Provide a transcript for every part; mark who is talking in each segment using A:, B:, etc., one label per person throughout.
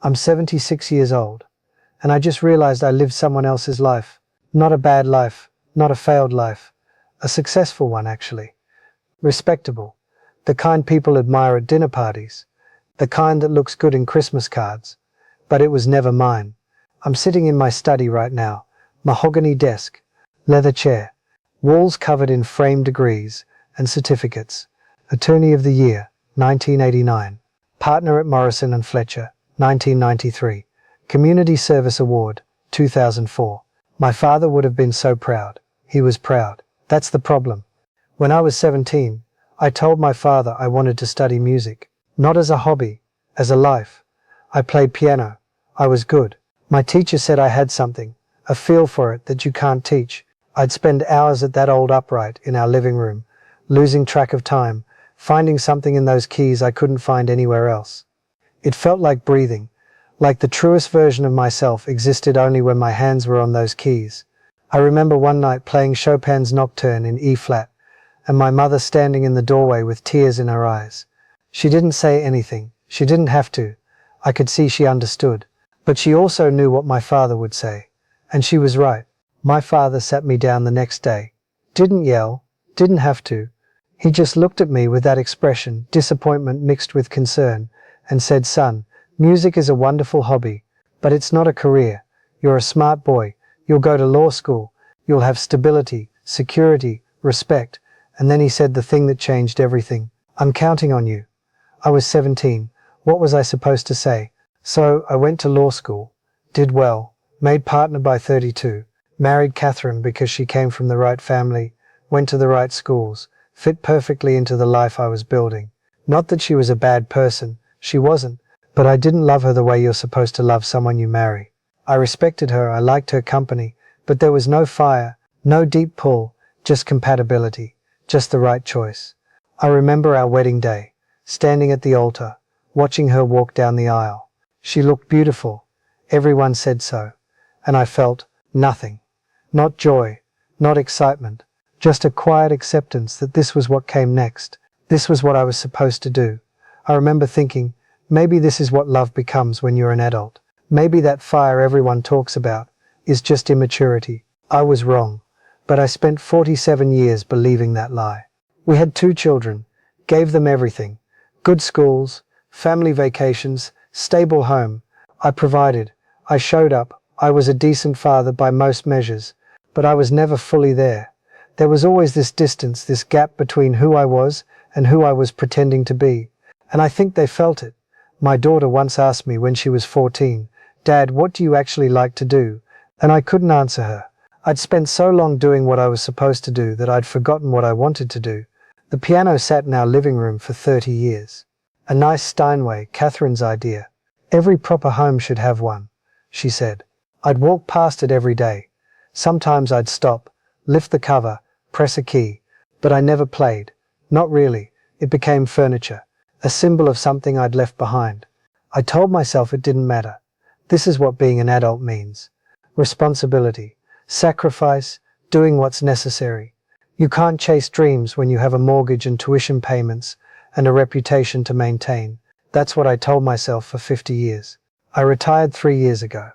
A: I'm 76 years old, and I just realized I lived someone else's life. Not a bad life, not a failed life. A successful one, actually. Respectable. The kind people admire at dinner parties. The kind that looks good in Christmas cards. But it was never mine. I'm sitting in my study right now. Mahogany desk. Leather chair. Walls covered in framed degrees and certificates. Attorney of the Year, 1989. Partner at Morrison and Fletcher, 1993. Community Service Award, 2004. My father would have been so proud. He was proud. That's the problem. When I was 17, I told my father I wanted to study music. Not as a hobby, as a life. I played piano. I was good. My teacher said I had something, a feel for it that you can't teach. I'd spend hours at that old upright in our living room, losing track of time, finding something in those keys I couldn't find anywhere else. It felt like breathing, like the truest version of myself existed only when my hands were on those keys. I remember one night playing Chopin's Nocturne in E-flat, and my mother standing in the doorway with tears in her eyes. She didn't say anything. She didn't have to. I could see she understood. But she also knew what my father would say. And she was right. My father sat me down the next day. Didn't yell. Didn't have to. He just looked at me with that expression, disappointment mixed with concern, and said, "Son, music is a wonderful hobby, but it's not a career. You're a smart boy. You'll go to law school. You'll have stability, security, respect." And then he said the thing that changed everything. "I'm counting on you." I was 17. What was I supposed to say? So I went to law school, did well, made partner by 32, married Catherine because she came from the right family, went to the right schools, fit perfectly into the life I was building. Not that she was a bad person, she wasn't, but I didn't love her the way you're supposed to love someone you marry. I respected her, I liked her company, but there was no fire, no deep pull, just compatibility, just the right choice. I remember our wedding day, standing at the altar, watching her walk down the aisle. She looked beautiful. Everyone said so. And I felt nothing. Not joy, not excitement, just a quiet acceptance that this was what came next. This was what I was supposed to do. I remember thinking, maybe this is what love becomes when you're an adult. Maybe that fire everyone talks about is just immaturity. I was wrong, but I spent 47 years believing that lie. We had 2 children, gave them everything. Good schools, family vacations, stable home. I provided. I showed up. I was a decent father by most measures, but I was never fully there. There was always this distance, this gap between who I was and who I was pretending to be. And I think they felt it. My daughter once asked me when she was 14, "Dad, what do you actually like to do?" And I couldn't answer her. I'd spent so long doing what I was supposed to do that I'd forgotten what I wanted to do. The piano sat in our living room for 30 years. A nice Steinway, Catherine's idea. Every proper home should have one, she said. I'd walk past it every day. Sometimes I'd stop, lift the cover, press a key, but I never played. Not really. It became furniture, a symbol of something I'd left behind. I told myself it didn't matter. This is what being an adult means. Responsibility, sacrifice, doing what's necessary. You can't chase dreams when you have a mortgage and tuition payments and a reputation to maintain. That's what I told myself for 50 years. I retired 3 years ago.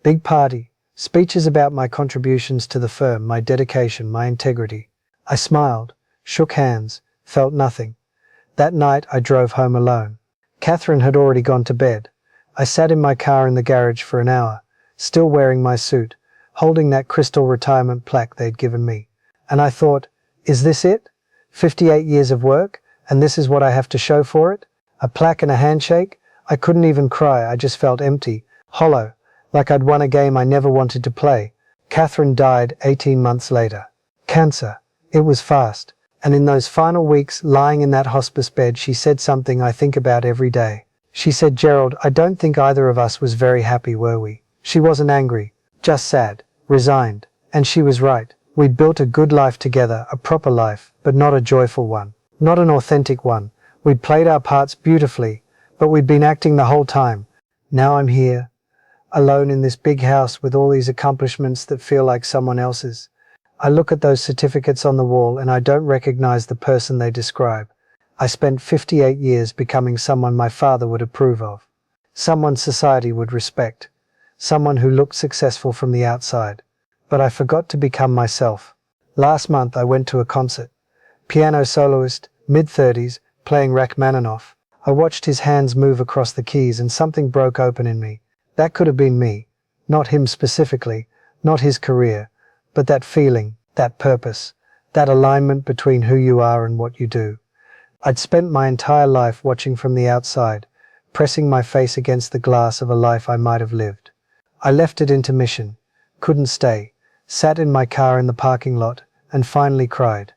A: Big party, speeches about my contributions to the firm, my dedication, my integrity. I smiled, shook hands, felt nothing. That night I drove home alone. Catherine had already gone to bed. I sat in my car in the garage for an hour, still wearing my suit, holding that crystal retirement plaque they'd given me. And I thought, is this it? 58 years of work? And this is what I have to show for it? A plaque and a handshake? I couldn't even cry. I just felt empty, hollow, like I'd won a game I never wanted to play. Catherine died 18 months later. Cancer. It was fast. And in those final weeks, lying in that hospice bed, she said something I think about every day. She said, "Gerald, I don't think either of us was very happy, were we?" She wasn't angry, just sad, resigned. And she was right. We'd built a good life together, a proper life, but not a joyful one. Not an authentic one. We'd played our parts beautifully, but we'd been acting the whole time. Now I'm here, alone in this big house with all these accomplishments that feel like someone else's. I look at those certificates on the wall and I don't recognize the person they describe. I spent 58 years becoming someone my father would approve of. someone society would respect, someone who looked successful from the outside. But I forgot to become myself. Last month I went to a concert. Piano soloist, mid-30s, playing Rachmaninoff. I watched his hands move across the keys and something broke open in me. That could have been me. Not him specifically, not his career, but that feeling, that purpose, that alignment between who you are and what you do. I'd spent my entire life watching from the outside, pressing my face against the glass of a life I might have lived. I left at intermission, couldn't stay, sat in my car in the parking lot, and finally cried.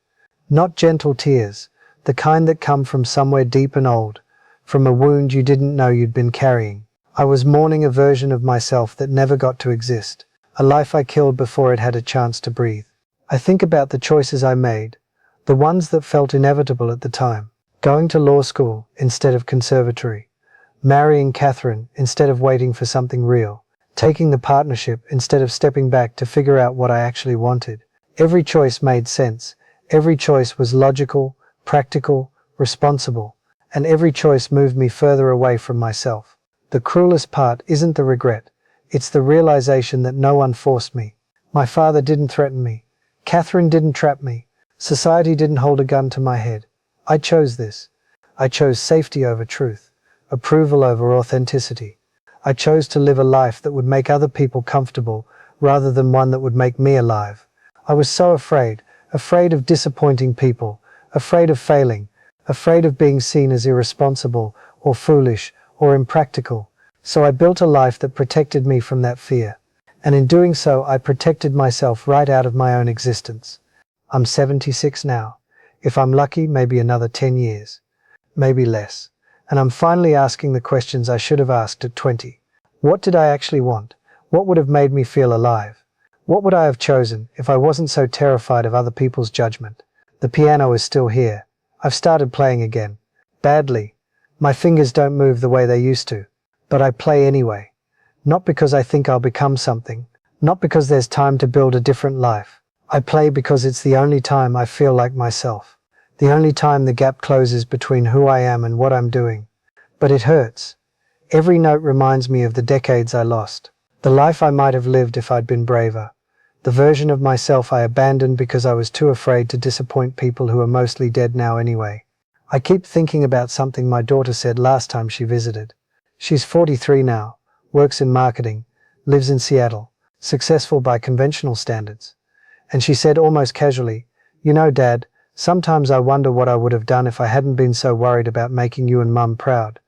A: Not gentle tears, the kind that come from somewhere deep and old, from a wound you didn't know you'd been carrying. I was mourning a version of myself that never got to exist, a life I killed before it had a chance to breathe. I think about the choices I made, the ones that felt inevitable at the time. Going to law school instead of conservatory, marrying Catherine instead of waiting for something real, taking the partnership instead of stepping back to figure out what I actually wanted. Every choice made sense. Every choice was logical, practical, responsible, and every choice moved me further away from myself. The cruelest part isn't the regret, it's the realization that no one forced me. My father didn't threaten me. Catherine didn't trap me. Society didn't hold a gun to my head. I chose this. I chose safety over truth, approval over authenticity. I chose to live a life that would make other people comfortable rather than one that would make me alive. I was so afraid of disappointing people, afraid of failing, afraid of being seen as irresponsible or foolish or impractical. So I built a life that protected me from that fear. And in doing so, I protected myself right out of my own existence. I'm 76 now. If I'm lucky, maybe another 10 years. Maybe less. And I'm finally asking the questions I should have asked at 20. What did I actually want? What would have made me feel alive? What would I have chosen if I wasn't so terrified of other people's judgment? The piano is still here. I've started playing again. Badly. My fingers don't move the way they used to. But I play anyway. Not because I think I'll become something. Not because there's time to build a different life. I play because it's the only time I feel like myself. The only time the gap closes between who I am and what I'm doing. But it hurts. Every note reminds me of the decades I lost. The life I might have lived if I'd been braver. The version of myself I abandoned because I was too afraid to disappoint people who are mostly dead now anyway. I keep thinking about something my daughter said last time she visited. She's 43 now, works in marketing, lives in Seattle, successful by conventional standards. And she said almost casually, "You know, Dad, sometimes I wonder what I would have done if I hadn't been so worried about making you and Mum proud."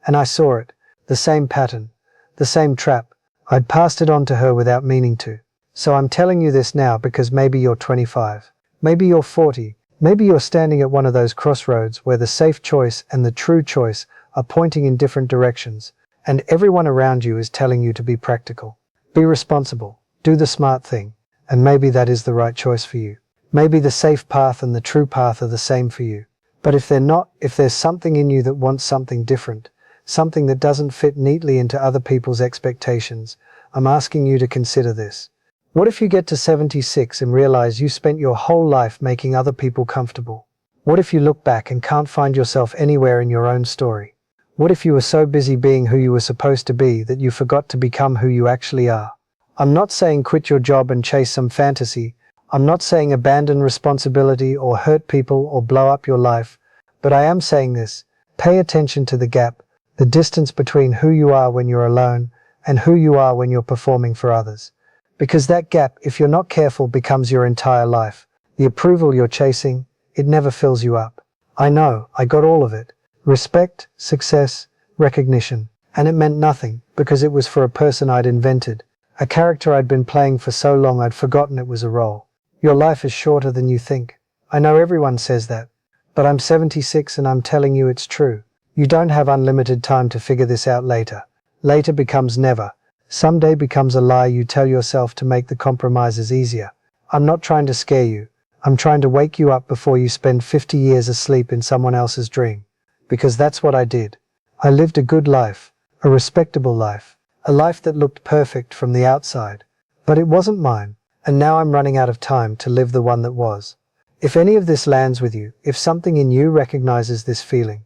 A: And I saw it, the same pattern, the same trap. I'd passed it on to her without meaning to. So I'm telling you this now because maybe you're 25, maybe you're 40, maybe you're standing at one of those crossroads where the safe choice and the true choice are pointing in different directions, and everyone around you is telling you to be practical, be responsible, do the smart thing. And maybe that is the right choice for you. Maybe the safe path and the true path are the same for you. But if they're not, if there's something in you that wants something different, something that doesn't fit neatly into other people's expectations, I'm asking you to consider this. What if you get to 76 and realize you spent your whole life making other people comfortable? What if you look back and can't find yourself anywhere in your own story? What if you were so busy being who you were supposed to be that you forgot to become who you actually are? I'm not saying quit your job and chase some fantasy. I'm not saying abandon responsibility or hurt people or blow up your life. But I am saying this. Pay attention to the gap, the distance between who you are when you're alone and who you are when you're performing for others. Because that gap, if you're not careful, becomes your entire life. The approval you're chasing, it never fills you up. I know, I got all of it. Respect, success, recognition. And it meant nothing because it was for a person I'd invented. A character I'd been playing for so long I'd forgotten it was a role. Your life is shorter than you think. I know everyone says that. But I'm 76 and I'm telling you it's true. You don't have unlimited time to figure this out later. Later becomes never. Someday becomes a lie you tell yourself to make the compromises easier. I'm not trying to scare you. I'm trying to wake you up before you spend 50 years asleep in someone else's dream. Because that's what I did. I lived a good life, a respectable life. A life that looked perfect from the outside. But it wasn't mine, and now I'm running out of time to live the one that was. If any of this lands with you, if something in you recognizes this feeling,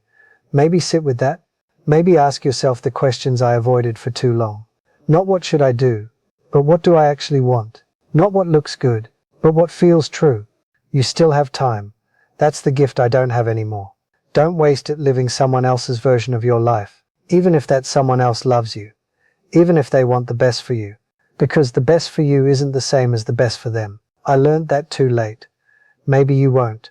A: maybe sit with that. Maybe ask yourself the questions I avoided for too long. Not what should I do, but what do I actually want? Not what looks good, but what feels true. You still have time. That's the gift I don't have anymore. Don't waste it living someone else's version of your life, even if that someone else loves you, even if they want the best for you, because the best for you isn't the same as the best for them. I learned that too late. Maybe you won't.